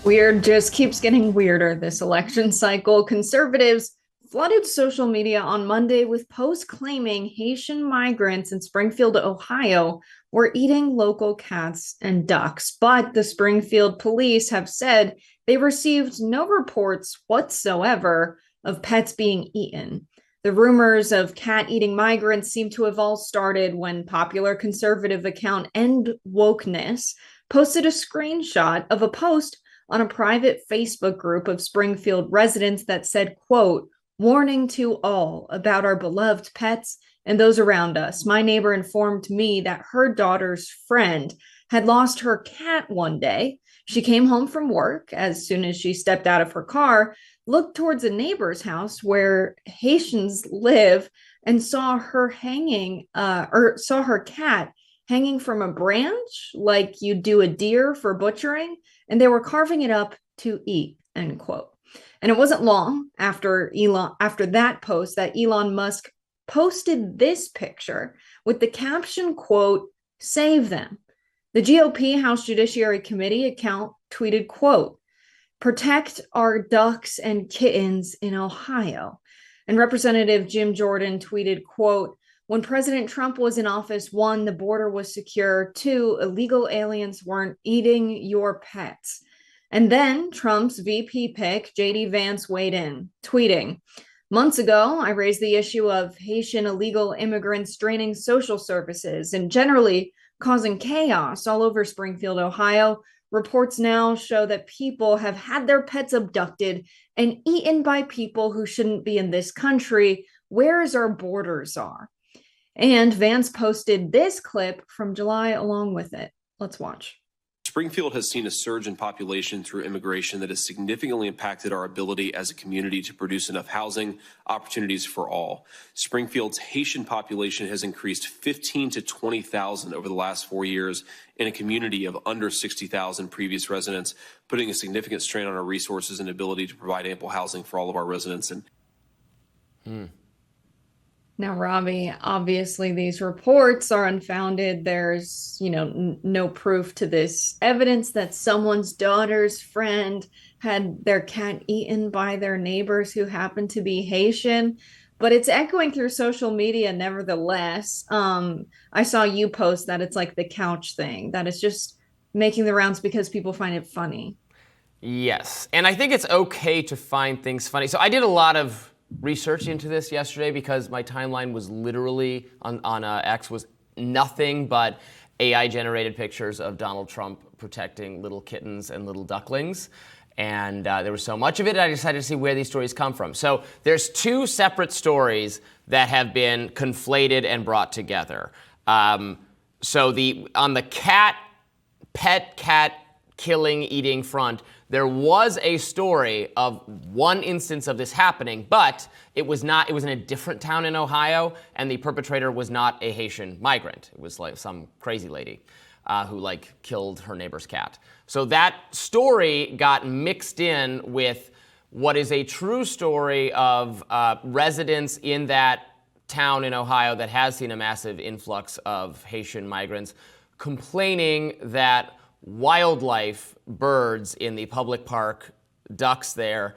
Weird just keeps getting weirder this election cycle. Conservatives flooded social media on Monday with posts claiming Haitian migrants in Springfield, Ohio, were eating local cats and ducks. But the Springfield police have said they received no reports whatsoever of pets being eaten. The rumors of cat eating migrants seem to have all started when popular conservative account End Wokeness posted a screenshot of a post on a private Facebook group of Springfield residents that said, quote, warning to all about our beloved pets and those around us. My neighbor informed me that her daughter's friend had lost her cat one day. She came home from work as soon as she stepped out of her car, looked towards a neighbor's house where Haitians live, and saw her saw her cat hanging from a branch like you do a deer for butchering, and they were carving it up to eat, end quote. And it wasn't long after that post that Elon Musk posted this picture with the caption, quote, save them. The GOP House Judiciary Committee account tweeted, quote, protect our ducks and kittens in Ohio. And Representative Jim Jordan tweeted, quote, when President Trump was in office, one, the border was secure. Two, illegal aliens weren't eating your pets. And then Trump's VP pick, J.D. Vance, weighed in, tweeting, months ago, I raised the issue of Haitian illegal immigrants draining social services and generally causing chaos all over Springfield, Ohio. Reports now show that people have had their pets abducted and eaten by people who shouldn't be in this country. Where's our borders are? And Vance posted this clip from July along with it. Let's watch. Springfield has seen a surge in population through immigration that has significantly impacted our ability as a community to produce enough housing opportunities for all. Springfield's Haitian population has increased 15 to 20,000 over the last 4 years in a community of under 60,000 previous residents, putting a significant strain on our resources and ability to provide ample housing for all of our residents. Now, Robbie, obviously these reports are unfounded. There's, no proof to this evidence that someone's daughter's friend had their cat eaten by their neighbors who happen to be Haitian, but it's echoing through social media nevertheless. I saw you post that it's like the couch thing, that it's just making the rounds because people find it funny. Yes, and I think it's okay to find things funny. So I did a lot of research into this yesterday because my timeline was literally on X was nothing but AI generated pictures of Donald Trump protecting little kittens and little ducklings. And there was so much of it, I decided to see where these stories come from. So there's two separate stories that have been conflated and brought together. On the pet cat killing, eating front, there was a story of one instance of this happening, but it was in a different town in Ohio, and the perpetrator was not a Haitian migrant. It was like some crazy lady who killed her neighbor's cat. So that story got mixed in with what is a true story of residents in that town in Ohio that has seen a massive influx of Haitian migrants complaining that wildlife, birds in the public park, ducks there,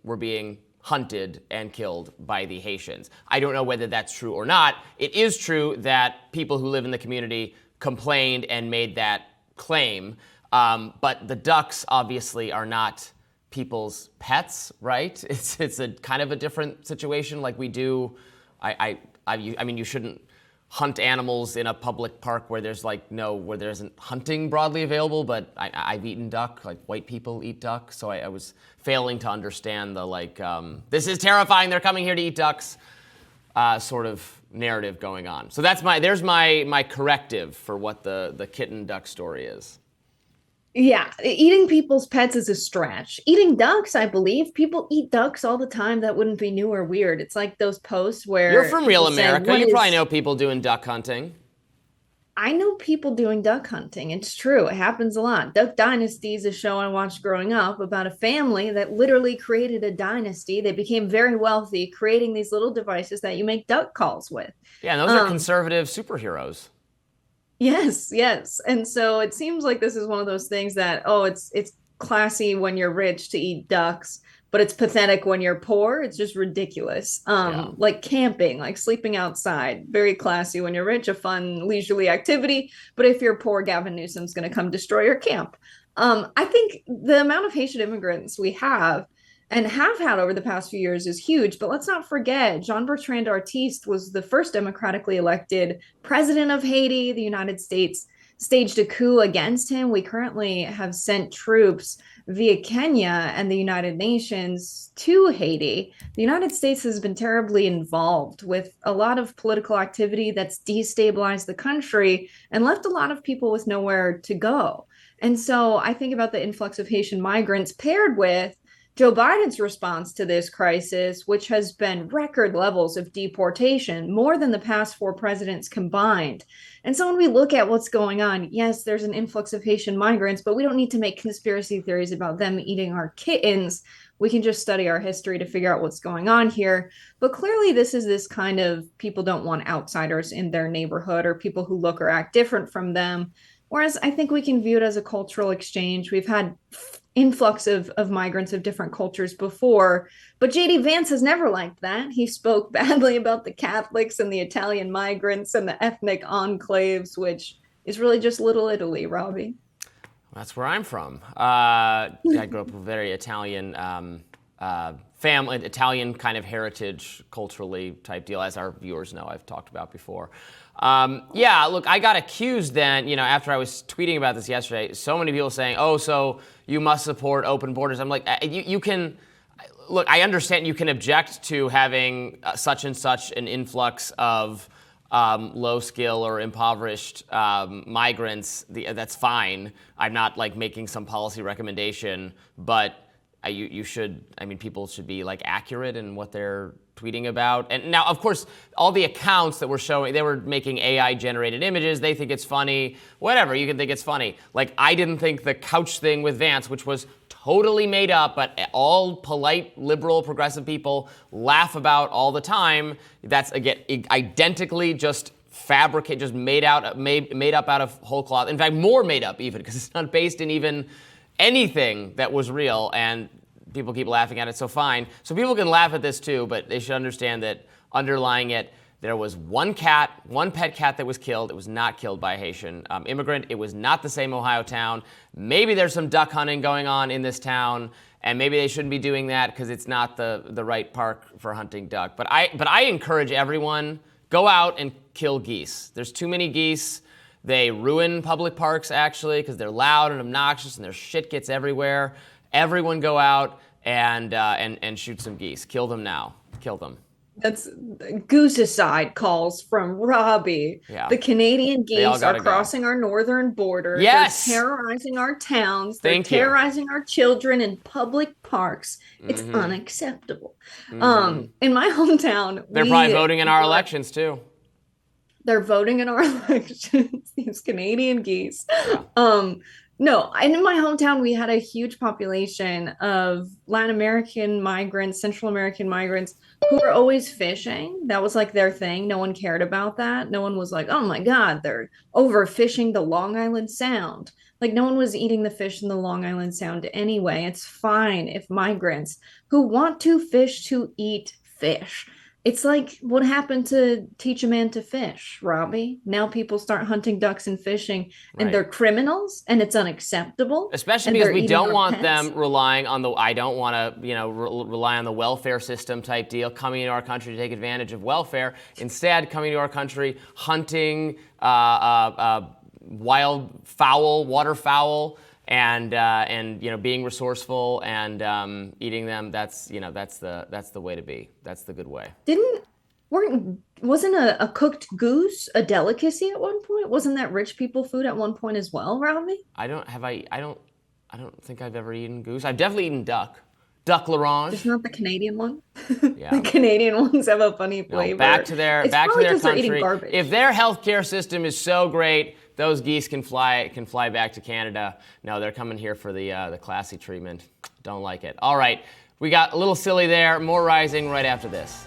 were being hunted and killed by the Haitians. I don't know whether that's true or not. It is true that people who live in the community complained and made that claim, but the ducks obviously are not people's pets, right? It's a kind of a different situation. Like we do, I mean, you shouldn't hunt animals in a public park where where there isn't hunting broadly available, but I've eaten duck, like white people eat duck, so I was failing to understand the this is terrifying, they're coming here to eat ducks sort of narrative going on. So there's my corrective for what the kitten duck story is. Yeah, eating people's pets is a stretch. Eating ducks, I believe. People eat ducks all the time. That wouldn't be new or weird. It's like those posts where you're from real America. Say, you probably know people doing duck hunting. I know people doing duck hunting. It's true. It happens a lot. Duck Dynasty is a show I watched growing up about a family that literally created a dynasty. They became very wealthy, creating these little devices that you make duck calls with. Yeah, and those are conservative superheroes. Yes, yes. And so it seems like this is one of those things that, it's classy when you're rich to eat ducks, but it's pathetic when you're poor. It's just ridiculous. Yeah. Like camping, like sleeping outside, very classy when you're rich, a fun leisurely activity. But if you're poor, Gavin Newsom's going to come destroy your camp. I think the amount of Haitian immigrants we have and have had over the past few years is huge. But let's not forget, Jean-Bertrand Artiste was the first democratically elected president of Haiti. The United States staged a coup against him. We currently have sent troops via Kenya and the United Nations to Haiti. The United States has been terribly involved with a lot of political activity that's destabilized the country and left a lot of people with nowhere to go. And so I think about the influx of Haitian migrants paired with Joe Biden's response to this crisis, which has been record levels of deportation, more than the past four presidents combined. And so when we look at what's going on, yes, there's an influx of Haitian migrants, but we don't need to make conspiracy theories about them eating our kittens. We can just study our history to figure out what's going on here. But clearly, this is this kind of people don't want outsiders in their neighborhood or people who look or act different from them. Whereas I think we can view it as a cultural exchange. We've had influx of migrants of different cultures before, but JD Vance has never liked that. He spoke badly about the Catholics and the Italian migrants and the ethnic enclaves, which is really just Little Italy, Robbie. That's where I'm from. I grew up with a very Italian family, Italian kind of heritage, culturally type deal, as our viewers know, I've talked about before. Yeah, look, I got accused then, after I was tweeting about this yesterday, so many people saying, oh, so you must support open borders. I'm like, you can, look, I understand you can object to having such and such an influx of low skill or impoverished migrants. That's fine. I'm not like making some policy recommendation, but you should, people should be like accurate in what they're tweeting about. And now, of course, all the accounts that were showing, they were making AI generated images. They think it's funny, whatever, you can think it's funny. Like, I didn't think the couch thing with Vance, which was totally made up, but all polite, liberal, progressive people laugh about all the time. That's, again, identically just fabricate, just made up out of whole cloth. In fact, more made up even, because it's not based in even anything that was real, and people keep laughing at it, so fine. So people can laugh at this too, but they should understand that underlying it, there was one pet cat that was killed. It was not killed by a Haitian immigrant. It was not the same Ohio town. Maybe there's some duck hunting going on in this town, and maybe they shouldn't be doing that because it's not the right park for hunting duck. But I encourage everyone, go out and kill geese. There's too many geese. They ruin public parks, actually, because they're loud and obnoxious and their shit gets everywhere. Everyone go out and shoot some geese. Kill them now. Kill them. That's goosecide calls from Robbie. Yeah. The Canadian geese are crossing our northern border. Yes. They're terrorizing our towns. They're terrorizing our children in public parks. It's unacceptable. In my hometown, they're probably voting in our elections too. They're voting in our elections, these Canadian geese. Yeah. No, in my hometown, we had a huge population of Latin American migrants, Central American migrants who were always fishing. That was like their thing. No one cared about that. No one was like, oh my God, they're overfishing the Long Island Sound. Like, no one was eating the fish in the Long Island Sound anyway. It's fine if migrants who want to fish to eat fish. It's like what happened to teach a man to fish, Robbie. Now people start hunting ducks and fishing, and they're criminals, and it's unacceptable. Especially because we don't want them relying on I don't want to, rely on the welfare system type deal, coming into our country to take advantage of welfare. Instead, coming to our country, hunting wild fowl, waterfowl, and being resourceful and eating them. That's the way to be. That's the good way. Wasn't a cooked goose a delicacy at one point? Wasn't that rich people food at one point as well, Robbie? I don't think I've ever eaten goose. I've definitely eaten duck. Duck l'orange. Just not the Canadian one. Yeah. The Canadian ones have a funny flavor. No, back to their country. If their healthcare system is so great, those geese can fly back to Canada. No, they're coming here for the classy treatment. Don't like it. All right, we got a little silly there. More Rising right after this.